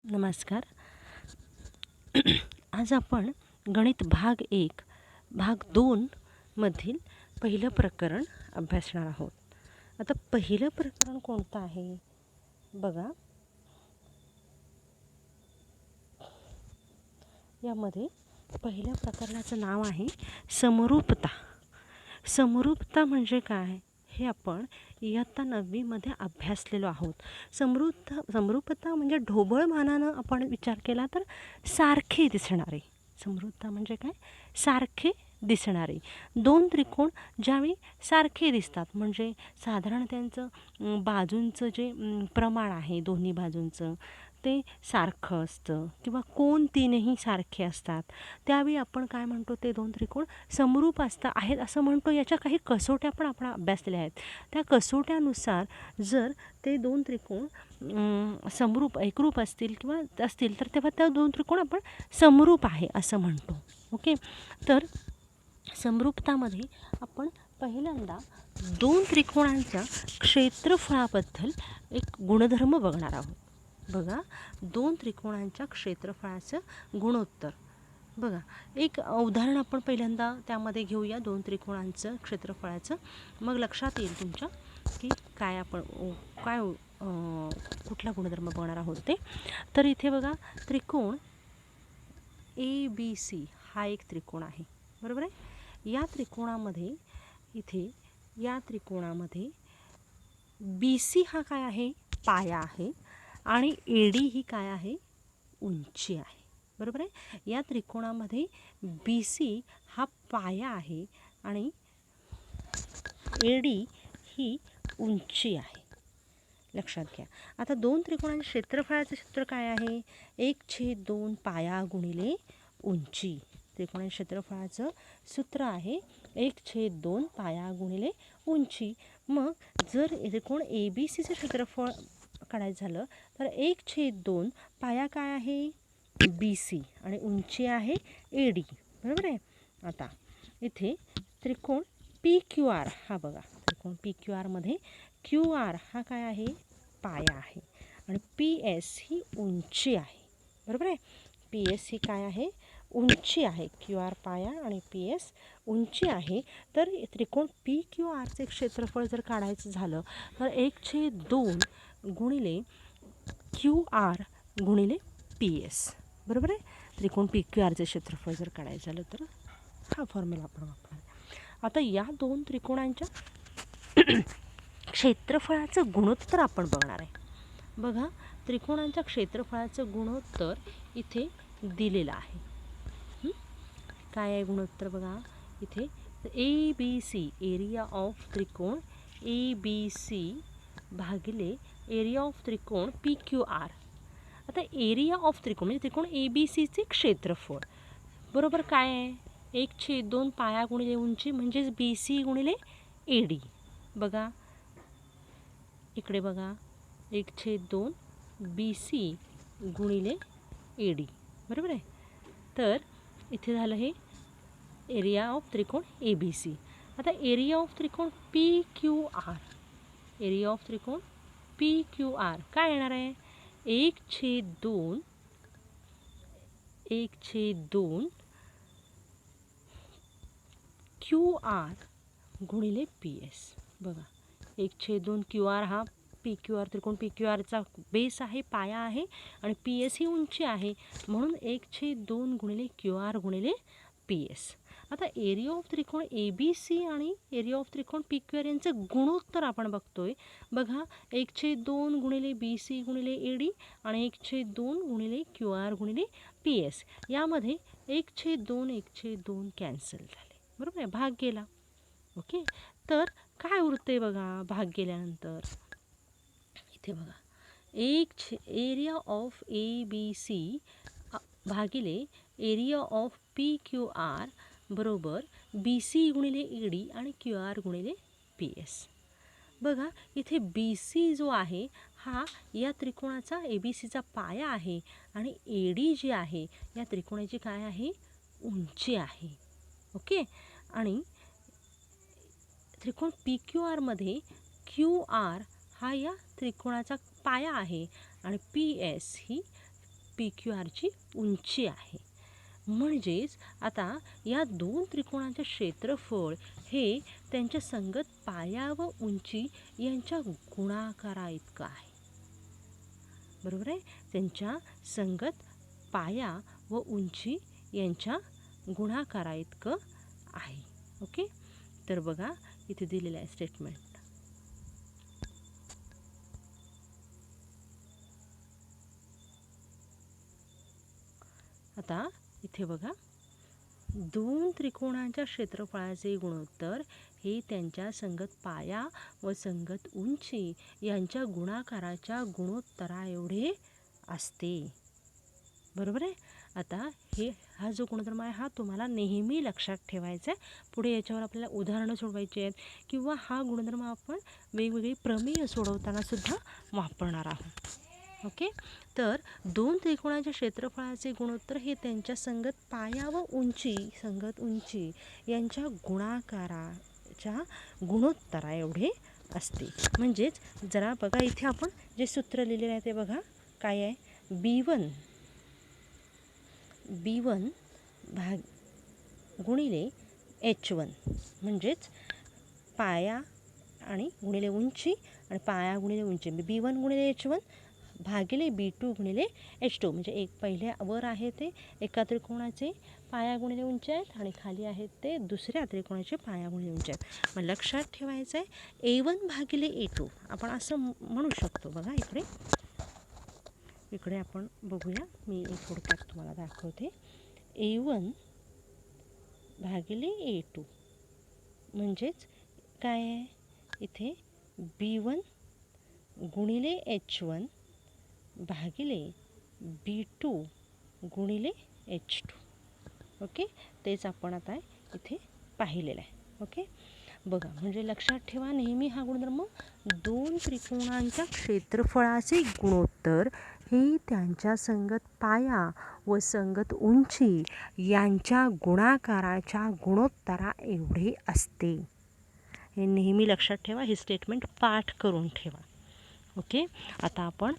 नमस्कार. आज आपण गणित भाग 1 भाग 2 मधील पहिलं प्रकरण अभ्यासणार आहोत. आता पहिलं प्रकरण कोणतं आहे बघा. यामध्ये पहिल्या प्रकरणाचं नाव आहे समरूपता. समरूपता म्हणजे काय हे आपण इयत्ता 9वी मध्ये अभ्यासलेलो आहोत. समरूपता म्हणजे ढोबळ मानानं आपण विचार केला तर सारखे दिसणारे. समरूपता म्हणजे काय? सारखे दिसणारे दोन त्रिकोण ज्यावेळी सारखे दिसतात म्हणजे साधारण त्यांचं बाजूंचं जे प्रमाण आहे दोन्ही बाजूंचं ते सारखं असतं किंवा कोण तीनही सारखे असतात, त्यावेळी आपण काय म्हणतो, ते दोन त्रिकोण समरूप आहेत असं म्हणतो. याच्या काही कसोट्या पण आपण अभ्यासलेल्या आहेत. त्या कसोट्यानुसार जर ते दोन त्रिकोण समरूप एकरूप असतील तर तेव्हा त्या दोन त्रिकोण आपण समरूप आहे असं म्हणतो. ओके, तर समरूपतामध्ये आपण पहिल्यांदा दोन त्रिकोणांच्या क्षेत्रफळाबद्दल एक गुणधर्म बघणार आहोत. बघा, दोन त्रिकोणांच्या क्षेत्रफळाचं गुणोत्तर. बघा, एक उदाहरण आपण पहिल्यांदा त्यामध्ये घेऊया दोन त्रिकोणांचं क्षेत्रफळाचं. मग लक्षात येईल तुमच्या की काय आपण कुठला गुणधर्म बघणार आहोत ते. तर इथे बघा, त्रिकोण ABC हा एक त्रिकोण आहे, बरोबर आहे. या त्रिकोणामध्ये BC हा काय आहे? पाया आहे. आणि AD ही काय आहे? उंची आहे, बरोबर आहे. या त्रिकोणामध्ये BC हा पाया आहे आणि AD ही उंची आहे. लक्षात घ्या. आता दोन त्रिकोणांच्या क्षेत्रफळाचं सूत्र काय आहे? 1/2 पाया गुणिले उंची. त्रिकोणाच्या क्षेत्रफळाचं सूत्र आहे 1/2 पाया गुणिले उंची. मग जर त्रिकोण ABCचं क्षेत्रफळ काढायचं झालं तर 1/2 पाया काय आहे? BC आणि उंची आहे AD, बरोबर आहे. आता इथे त्रिकोण PQR हा बघा, त्रिकोण PQR मध्ये QR हा काय आहे? पाया आहे आणि PS ही उंची आहे, बरोबर आहे. PS ही काय आहे? उंची आहे. QR पाया आणि PS उंची आहे. तर त्रिकोण PQRचे क्षेत्रफळ जर काढायचं झालं तर 1/2 गुणिले QR गुणिले PS, बरोबर आहे. त्रिकोण PQRचे क्षेत्रफळ जर काढायचं झालं तर हा फॉर्म्युला आपण वापरणार. आता या दोन त्रिकोणांच्या क्षेत्रफळाचं गुणोत्तर आपण बघणार आहे. बघा, त्रिकोणांच्या क्षेत्रफळाचं गुणोत्तर इथे दिलेलं आहे. काय आहे गुणोत्तर? बघा इथे ABC एरिया ऑफ त्रिकोण ABC भागिले एरिया ऑफ त्रिकोण PQR. आता एरिया ऑफ त्रिकोण म्हणजे त्रिकोण ABCचे क्षेत्रफळ बरोबर काय आहे? 1/2 पाया गुणिले उंची म्हणजेच BC गुणिले AD. बघा इकडे बघा, 1/2 BC गुणिले AD, बरोबर आहे. तर इथे झालं हे एरिया ऑफ त्रिकोण ABC. आता एरिया ऑफ त्रिकोण PQR, एरिया ऑफ त्रिकोण PQR काय येणार आहे? 1/2 QR गुणिले PS. बघा, 1/2 QR हा PQR त्रिकोण PQRचा बेस आहे, पाया आहे आणि PS ही उंची आहे, म्हणून 1/2 गुणिले QR गुणिले PS. आता एरिया ऑफ त्रिकोण ABC आणि एरिया ऑफ त्रिकोण PQR यांचं गुणोत्तर आपण बघतोय. बघा, 1/2 गुणिले BC गुणिले AD आणि 1/2 गुणिले QR गुणिले PS. यामध्ये 1/2 कॅन्सल झाले, बरोबर आहे, भाग गेला. ओके, तर काय उरते बघा भाग गेल्यानंतर? इथे बघा, एरिया ऑफ ABC भागिले एरिया ऑफ PQR बरोबर BC गुणिले AD आणि QR गुणिले PS. बघा, इथे BC जो आहे हा या त्रिकोणाचा ABCचा पाया आहे आणि AD जी आहे या त्रिकोणाची काय आहे? उंची आहे. ओके, आणि त्रिकोण PQR मध्ये QR हा या त्रिकोणाचा पाया आहे आणि PS ही PQRची उंची आहे. म्हणजेच आता या दोन त्रिकोणाचे क्षेत्रफळ हे त्यांच्या संगत पाया व उंची यांच्या गुणाकारा इतकं आहे. बरोबर आहे. त्यांच्या संगत पाया व उंची यांच्या गुणाकारा इतकं आहे. ओके. तर बघा इथे दिलेलं आहे स्टेटमेंट. आता इथे बघा दोन त्रिकोणाच्या क्षेत्रफळाचे गुणोत्तर हे त्यांच्या संगत पाया व संगत उंची यांच्या गुणाकाराच्या गुणोत्तरा एवढे असते. बरोबर आहे. आता हा जो गुणधर्म आहे हा तुम्हाला नेहमी लक्षात ठेवायचा आहे. पुढे याच्यावर आपल्याला उदाहरणं सोडवायची आहेत किंवा हा गुणधर्म आपण वेगवेगळी प्रमेय सोडवताना सुद्धा वापरणार आहोत. ओके. तर दोन त्रिकोणाच्या क्षेत्रफळाचे गुणोत्तर हे त्यांच्या संगत पाया व संगत उंची यांच्या गुणाकाराच्या गुणोत्तरा एवढे असते. म्हणजेच जरा बघा इथे आपण जे सूत्र लिहिलेलं आहे ते बघा काय आहे. B1 गुणिले H1 म्हणजेच पाया आणि गुणिले उंची आणि पाया गुणिले उंची B1 गुणिले H1 भागिले B2 गुणिले H2 म्हणजे एक पहिले वर आहे ते एका त्रिकोणाचे पाया गुणिले उंची आहेत आणि खाली आहेत ते दुसऱ्या त्रिकोणाचे पाया गुणिले उंची आहेत. मग लक्षात ठेवायचं आहे A1 भागिले A2 आपण असं म्हणू शकतो. बघा इकडे आपण बघूया. मी एक थोडक्यात तुम्हाला दाखवते. A1 भागिले A2 म्हणजेच काय आहे इथे B1 गुणिले H1 भागिले B2 गुणिले H2. ओके. तेच आपण आता इथे पाहिलेलं आहे. ओके. बघा म्हणजे लक्षात ठेवा नेहमी हा गुणधर्म दोन त्रिकोणांच्या क्षेत्रफळाचे गुणोत्तर हे त्यांच्या संगत पाया व संगत उंची यांच्या गुणाकाराच्या गुणोत्तरा एवढे असते. हे नेहमी लक्षात ठेवा. हे स्टेटमेंट पाठ करून ठेवा. ओके. आता आपण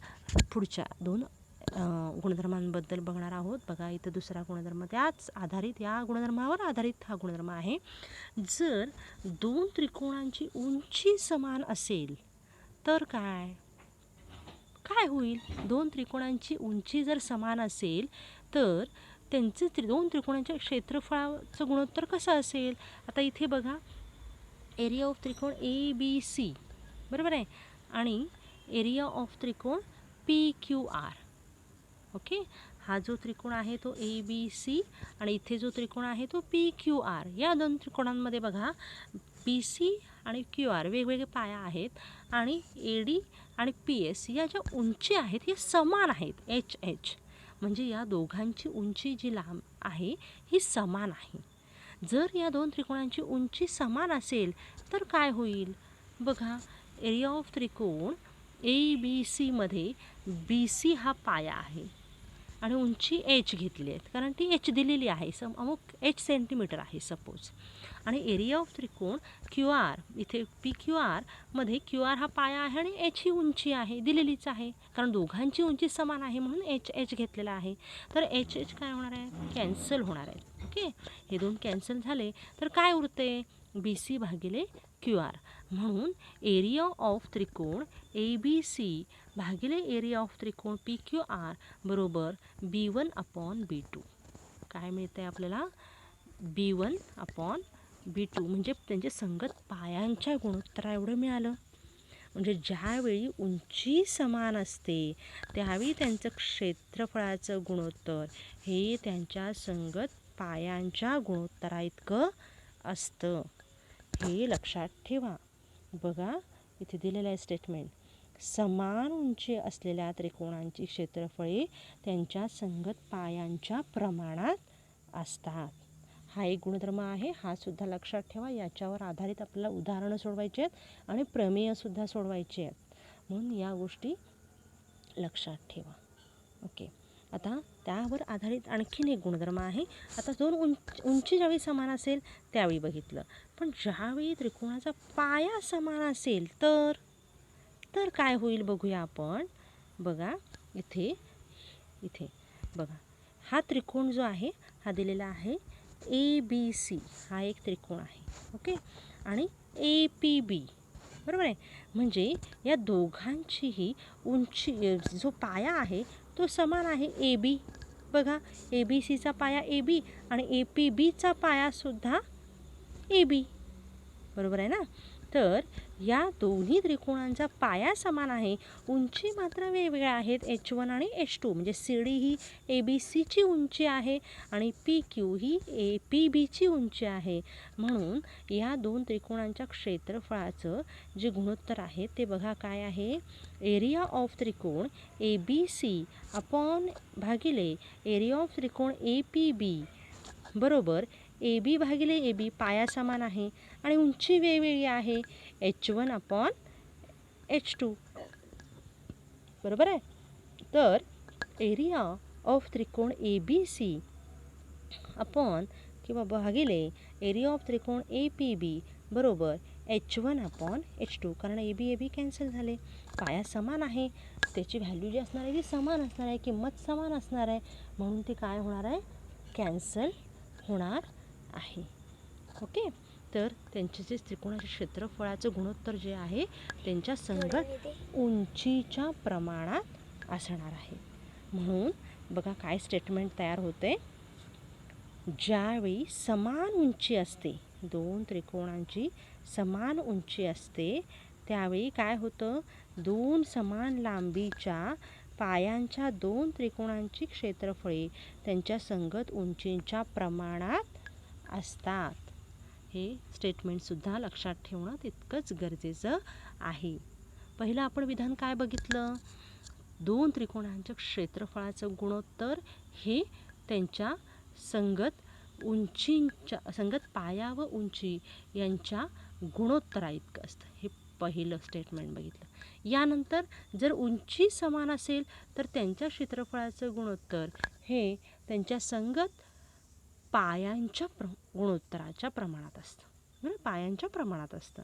पुढच्या दोन गुणधर्मांबद्दल बघणार आहोत. बघा इथं दुसरा गुणधर्म या गुणधर्मावर आधारित हा गुणधर्म आहे. जर दोन त्रिकोणांची उंची समान असेल तर काय होईल. दोन त्रिकोणांची उंची जर समान असेल तर त्यांचे दोन त्रिकोणांच्या क्षेत्रफळाचं गुणोत्तर कसं असेल. आता इथे बघा एरिया ऑफ त्रिकोण ABC बरोबर आहे आणि एरिया ऑफ त्रिकोण PQR. ओके. हा जो त्रिकोण आहे तो ABC आणि इथे जो त्रिकोण आहे तो PQR. या दोन त्रिकोणांमध्ये बघा BC आणि QR वेगवेगळे पाया आहेत आणि AD आणि PS या ज्या उंची आहेत हे समान आहेत. HH म्हणजे या दोघांची उंची जी लांब आहे ही समान आहे. जर या दोन त्रिकोणांची उंची समान असेल तर काय होईल. बघा एरिया ऑफ त्रिकोण ABC मध्ये BC हा पाया आहे आणि उंची H घेतली आहे कारण ती H दिलेली आहे. अमुक H सेंटीमीटर आहे सपोज. आणि एरिया ऑफ त्रिकोण QR इथे PQR मध्ये QR हा पाया आहे आणि H ही उंची आहे दिलेलीच आहे कारण दोघांची उंची समान आहे म्हणून H घेतलेला आहे. तर H काय होणार आहे कॅन्सल होणार आहे. ओके. हे दोन कॅन्सल झाले तर काय उरते BC भागिले QR. म्हणून एरिया ऑफ त्रिकोण ABC भागिले एरिया ऑफ त्रिकोण PQR बरोबर B1 अपॉन B2. काय मिळतं आहे आपल्याला B1 अपॉन B2 म्हणजे त्यांचे संगत पायांच्या गुणोत्तरा एवढं मिळालं. म्हणजे ज्यावेळी उंची समान असते त्यावेळी त्यांचं क्षेत्रफळाचं गुणोत्तर हे त्यांच्या संगत पायांच्या गुणोत्तरा इतकं असतं. हे लक्षात ठेवा. बघा इथे दिलेलं आहे स्टेटमेंट. समान उंची असलेल्या त्रिकोणांची क्षेत्रफळे त्यांच्या संगत पायांच्या प्रमाणात असतात. हा एक गुणधर्म आहे. हा सुद्धा लक्षात ठेवा. याच्यावर आधारित आपल्याला उदाहरणं सोडवायची आहेत आणि प्रमेयसुद्धा सोडवायची आहेत म्हणून या गोष्टी लक्षात ठेवा. ओके. आता त्यावर आधारित आणखीन एक गुणधर्म आहे. आता दोन उंची ज्यावेळी समान असेल त्यावेळी बघितलं. पण ज्यावेळी त्रिकोणाचा पाया समान असेल तर काय होईल बघूया आपण. बघा इथे बघा हा त्रिकोण जो आहे हा दिलेला आहे ABC, हा एक त्रिकोण आहे. ओके, आणि APB, बरोबर आहे. म्हणजे या दोघांचीही उंची, जो पाया आहे तो समान आहे AB. बघा ABCचा पाया AB आणि APBचा पायासुद्धा AB, बरोबर आहे ना. तर या दोन्ही त्रिकोणांचा पाया समान आहे, उंची मात्र वेगवेगळ्या आहेत. H1 आणि H2, म्हणजे CD ही ABCची उंची आहे आणि PQ ही APBची उंची आहे. म्हणून या दोन त्रिकोणांच्या क्षेत्रफळाचं जे गुणोत्तर आहे ते बघा काय आहे. एरिया ऑफ त्रिकोण ABC अपॉन भागिले एरिया ऑफ त्रिकोण APB बरोबर AB भागिले AB, पाया समान आहे आणि उंची वेगवेगळी आहे, H1 अपॉन H2, बरोबर आहे. तर एरिया ऑफ त्रिकोण ABC अपॉन किंवा भागिले एरिया ऑफ त्रिकोण APB बरोबर H1 अपॉन H2, कारण AB कॅन्सल झाले, पाया समान आहे, त्याची व्हॅल्यू जी असणार आहे ती समान असणार आहे, किंमत समान असणार आहे, म्हणून ते काय होणार आहे, कॅन्सल होणार आहे. ओके, तर त्यांचे जे त्रिकोणाच्या क्षेत्रफळाचं गुणोत्तर जे आहे त्यांच्या संगत उंचीच्या प्रमाणात असणार आहे. म्हणून बघा काय स्टेटमेंट तयार होते. ज्यावेळी समान उंची असते, दोन त्रिकोणांची समान उंची असते, त्यावेळी काय होतं, दोन समान लांबीच्या पायांच्या दोन त्रिकोणांची क्षेत्रफळे त्यांच्या संगत उंचीच्या प्रमाणात असतात. हे स्टेटमेंटसुद्धा लक्षात ठेवणं तितकंच गरजेचं आहे. पहिलं आपण विधान काय बघितलं, दोन त्रिकोणांच्या क्षेत्रफळाचं गुणोत्तर हे त्यांच्या संगत उंचींच्या, संगत पाया व उंची यांच्या गुणोत्तरा इतकं असतं. हे पहिलं स्टेटमेंट बघितलं. यानंतर जर उंची समान असेल तर त्यांच्या क्षेत्रफळाचं गुणोत्तर हे त्यांच्या संगत पायांच्या गुणोत्तराच्या प्रमाणात असतं, म्हणजे पायांच्या प्रमाणात असतं.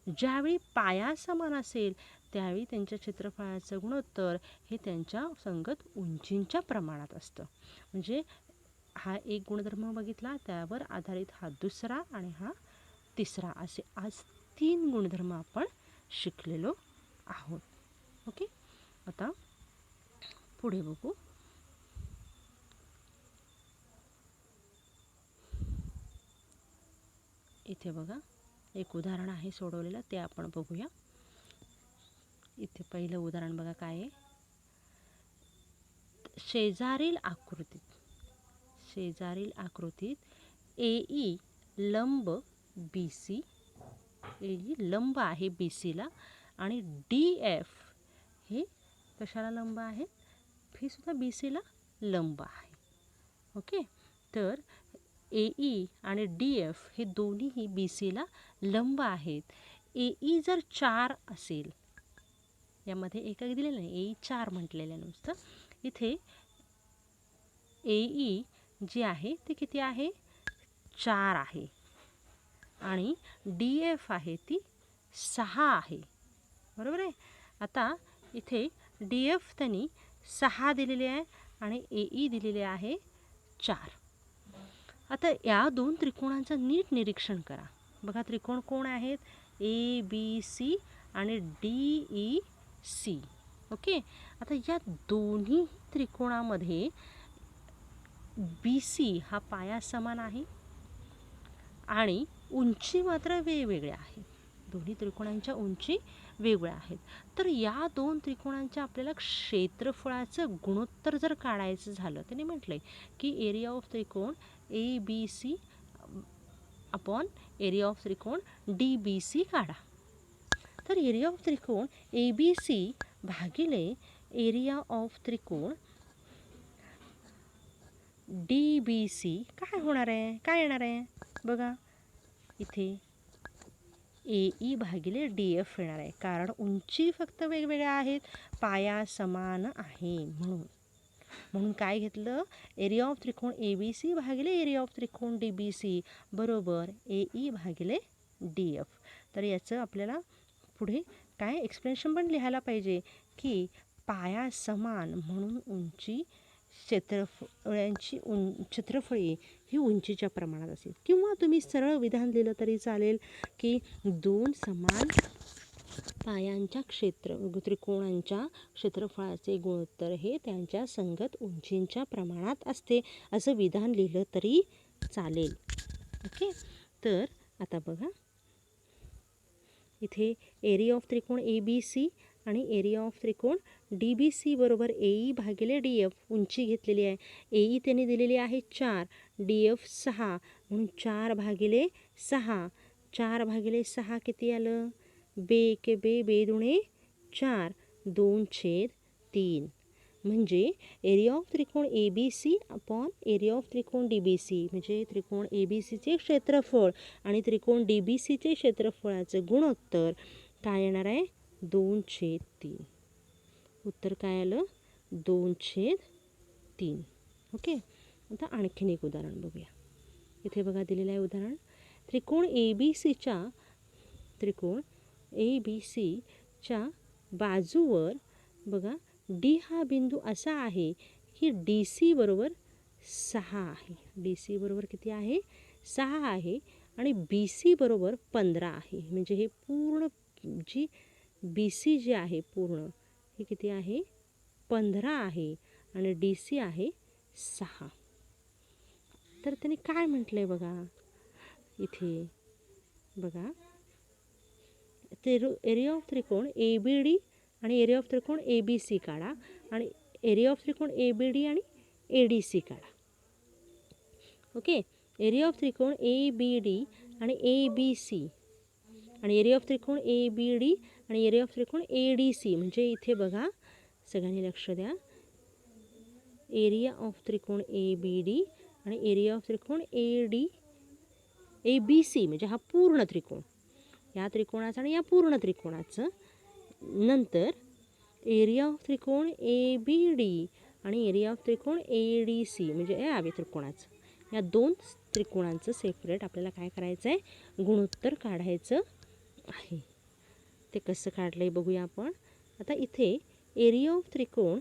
ज्यावेळी पाया समान असेल त्यावेळी त्यांच्या क्षेत्रफळाचं गुणोत्तर हे त्यांच्या संगत उंचींच्या प्रमाणात असतं. म्हणजे हा एक गुणधर्म बघितला, त्यावर आधारित हा दुसरा आणि हा तिसरा, असे आज 3 गुणधर्म आपण शिकलेलो आहोत. ओके, आता पुढे बघू. इथे बघा एक उदाहरण आहे सोडवलेलं, ते आपण बघूया. इथे पहिलं उदाहरण बघा काय आहे. शेजारील आकृतीत AE लंब BC, AE लंब आहे BCला आणि DF हे कशाला लंब आहे, हे सुद्धा BCला लंब आहे. ओके, तर AE आणि DF हे दोन्हीही BCला लंब आहेत. AE जर 4 असेल, यामध्ये एकक दिलेलं नाही, AE 4 म्हटलेलं नुसतं. इथे AE जी आहे ती किती आहे, 4 आहे आणि DF आहे ती 6 आहे, बरोबर आहे. आता इथे DF त्यांनी 6 दिलेले आहे आणि AE दिलेले आहे 4. आता या दोन त्रिकोणांचं नीट निरीक्षण करा. बघा त्रिकोण कोण आहेत, ABC आणि DEC. ओके, आता या दोन्ही त्रिकोणामध्ये BC हा पाया समान आहे आणि उंची मात्र वेगवेगळ्या आहेत. दोन्ही त्रिकोणांच्या उंची वेगवेगळ्या आहेत. तर या दोन त्रिकोणांच्या आपल्याला क्षेत्रफळाचं गुणोत्तर जर काढायचं झालं, त्याने म्हटलंय की एरिया ऑफ त्रिकोण ABC अपॉन एरिया ऑफ त्रिकोण DBC काढा. तर एरिया ऑफ त्रिकोण ABC भागिले एरिया ऑफ त्रिकोण DBC काय होणार आहे, काय येणार आहे बघा. इथे AE भागिले DF येणार आहे, कारण उंची फक्त वेगवेगळ्या आहेत, पाया समान आहे. म्हणून काय घेतलं, एरिया ऑफ त्रिकोण ABC भागिले एरिया ऑफ त्रिकोण DBC बरोबर AE भागिले DF. तर याचं आपल्याला पुढे काय एक्सप्लेनेशन पण लिहायला पाहिजे की पाया समान म्हणून उंची क्षेत्रफळी ही उंचीच्या प्रमाणात असेल. किंवा तुम्ही सरळ विधान लिहिलं तरी चालेल की दोन समान पायांच्या त्रिकोणांच्या क्षेत्रफळाचे गुणोत्तर हे त्यांच्या संगत उंचींच्या प्रमाणात असते, असं विधान लिहिलं तरी चालेल. ओके. तर आता बघा इथे एरिया ऑफ त्रिकोण ABC आणि एरिया ऑफ त्रिकोण DBC बरोबर AE भागिले DF उंची घेतलेली आहे. AE त्यांनी दिलेली आहे 4, DF 6, म्हणून 4 भागिले 6. 4 भागिले 6 किती आलं? बे के बे, बे दुणे 4, 2/3. म्हणजे एरिया ऑफ त्रिकोण ABC अपॉन एरिया ऑफ त्रिकोण DBC म्हणजे त्रिकोण ABCचे क्षेत्रफळ आणि त्रिकोण DBCचे क्षेत्रफळाचं गुणोत्तर काय येणार आहे? 2/3. उत्तर काय आलं? 2/3. ओके. आता आणखीन एक उदाहरण बघूया. इथे बघा दिलेलं आहे उदाहरण. त्रिकोण ABCच्या बाजूवर बघा D हा बिंदू असा आहे की DC बरोबर 6 आहे. DC बरोबर किती आहे? 6 आहे आणि BC बरोबर 15 आहे. म्हणजे हे पूर्ण जी BC जी आहे पूर्ण हे किती आहे? 15 आहे आणि DC आहे 6. तर त्याने काय म्हटलं आहे बघा इथे बघा एरिया ऑफ त्रिकोण ABD आणि एरिया ऑफ त्रिकोण ABC काढा आणि एरिया ऑफ त्रिकोण ABD आणि ADC काढा. ओके. एरिया ऑफ त्रिकोण ABD आणि ABC आणि एरिया ऑफ त्रिकोण ABD आणि एरिया ऑफ त्रिकोण ADC म्हणजे इथे बघा सगळ्यांनी लक्ष द्या. एरिया ऑफ त्रिकोण ABD आणि एरिया ऑफ त्रिकोण ABC म्हणजे हा पूर्ण त्रिकोण, या त्रिकोणाचं आणि या पूर्ण त्रिकोणाचं. नंतर एरिया ऑफ त्रिकोण ABD आणि एरिया ऑफ त्रिकोण ADC म्हणजे या त्रिकोणाचं, या दोन त्रिकोणांचं सेपरेट आपल्याला काय करायचं आहे? गुणोत्तर काढायचं आहे. ते कसं काढलं आहे बघूया आपण. आता इथे एरिया ऑफ त्रिकोण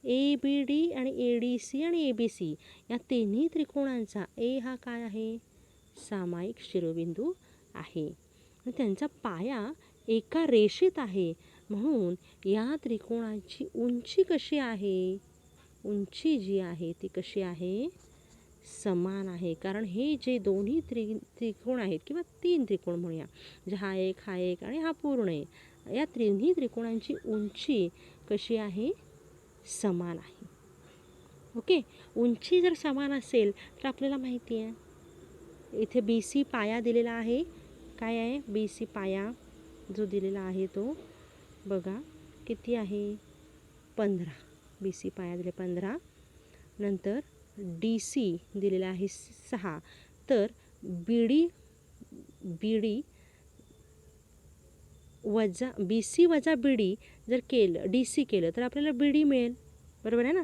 ABD आणि ADC आणि ABC या तिन्ही त्रिकोणांचा A हा काय आहे? सामायिक शिरोबिंदू आहे. त्यांचा पाया एका रेषेत आहे म्हणून या त्रिकोणाची उंची कशी आहे? उंची जी आहे ती कशी आहे? समान आहे. कारण हे जे दोन्ही त्रिकोण आहेत किंवा 3 त्रिकोण म्हणूया, म्हणजे हा एक आणि हा पूर्ण आहे, या तिन्ही त्रिकोणांची उंची कशी आहे? समान आहे. ओके. उंची जर समान असेल तर आपल्याला माहिती आहे इथे BC पाया दिलेला आहे. काय आहे? BC पाया जो दिलेला आहे तो बघा किती आहे? 15. BC पाया दिले 15. नंतर DC दिलेला आहे 6. तर BC वजा BD जर केलं DC केलं तर आपल्याला BD मिळेल. बरोबर आहे ना?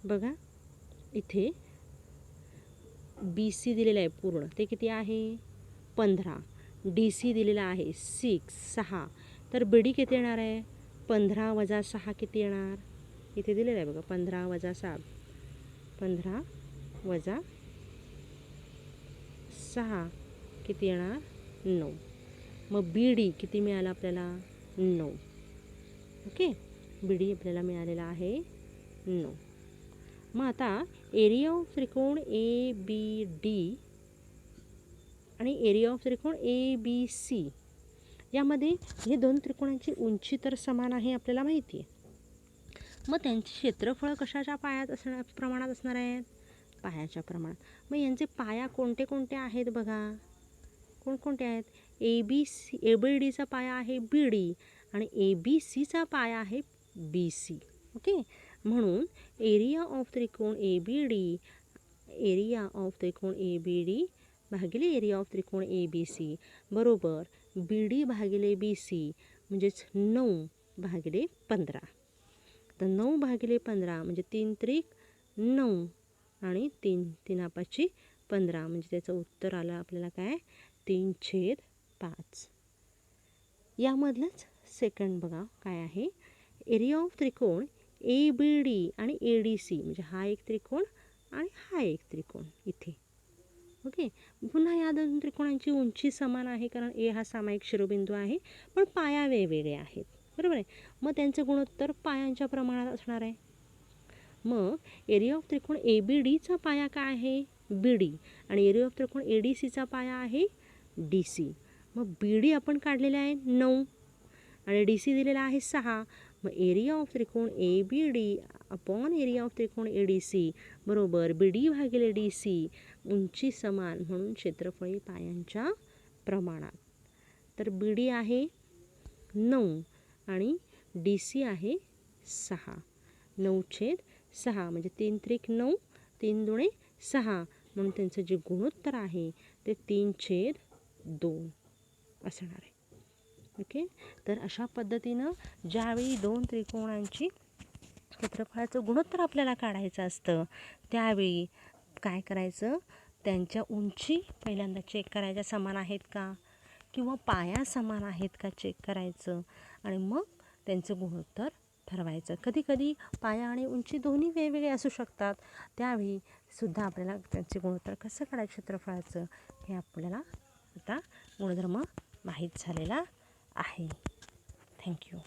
बघा इथे BC दिलेलं आहे पूर्ण, ते किती आहे? 15. DC दिलेला आहे 6. तर BD किती येणार आहे? 15 वजा 6 किती येणार? इथे दिलेलं आहे बघा 15 वजा 6, 15 वजा 6 किती येणार? 9. मग BD किती मिळालं आपल्याला? 9. ओके. BD आपल्याला मिळालेला आहे 9. मग आता एरिया ऑफ त्रिकोण ABD आणि एरिया ऑफ त्रिकोण ABC यामध्ये हे दोन त्रिकोणांची उंची तर समान आहे आपल्याला माहिती आहे. मग त्यांचे क्षेत्रफळ कशाच्या प्रमाणात असणार आहेत? पायाच्या प्रमाणात. मग यांचे पाया कोणते कोणते आहेत बघा. कोणकोणते आहेत? ABDचा पाया आहे BD आणि ABCचा पाया आहे BC. ओके. म्हणून एरिया ऑफ त्रिकोण ABD भागिले एरिया ऑफ त्रिकोण ABC बरोबर BD भागिले BC म्हणजेच 9 भागिले 15. तर 9 भागिले 15 म्हणजे 3 त्रिक 9 आणि 3×5 15 म्हणजे त्याचं उत्तर आलं आपल्याला काय? 3/5. यामधलंच सेकंड बघा काय आहे? एरिया ऑफ त्रिकोण ABD आणि ADC म्हणजे हा एक त्रिकोण आणि हा एक त्रिकोण इथे. ओके, पुन्हा या दोन त्रिकोणांची उंची समान आहे कारण ए हा सामायिक शिरोबिंदू आहे, पण पाया वेगवेगळे आहेत. बरोबर आहे. मग त्यांचे गुणोत्तर पायांच्या प्रमाणात असणार आहे. मग एरिया ऑफ त्रिकोण ABDचा पाया काय आहे? BD. आणि एरिया ऑफ त्रिकोण ADCचा पाया आहे DC. मग BD आपण काढलेला आहे 9 आणि DC दिलेला आहे 6. मग एरिया ऑफ त्रिकोण ABD अपॉन एरिया ऑफ त्रिकोण ADC बरोबर BD भागिले DC, उंची समान म्हणून क्षेत्रफळ पायांच्या प्रमाणात. तर BD आहे 9 आणि DC आहे 6. 9/6 म्हणजे 3 त्रिक 9, 3 दुणे 6 म्हणून त्यांचं जे गुणोत्तर आहे ते 3/2 असणार आहे. ओके, तर अशा पद्धतीनं ज्यावेळी दोन त्रिकोणांची क्षेत्रफळाचं गुणोत्तर आपल्याला काढायचं असतं त्यावेळी काय करायचं, त्यांच्या उंची पहिल्यांदा चेक करायच्या समान आहेत का किंवा पाया समान आहेत का चेक करायचं आणि मग त्यांचं गुणोत्तर ठरवायचं. कधी कधी पाया आणि उंची दोन्ही वेगवेगळे असू शकतात, त्यावेळी सुद्धा आपल्याला त्यांचे गुणोत्तर कसं काढायचं क्षेत्रफळाचं हे आपल्याला आता गुणधर्म माहीत झालेला आहे. थँक्यू.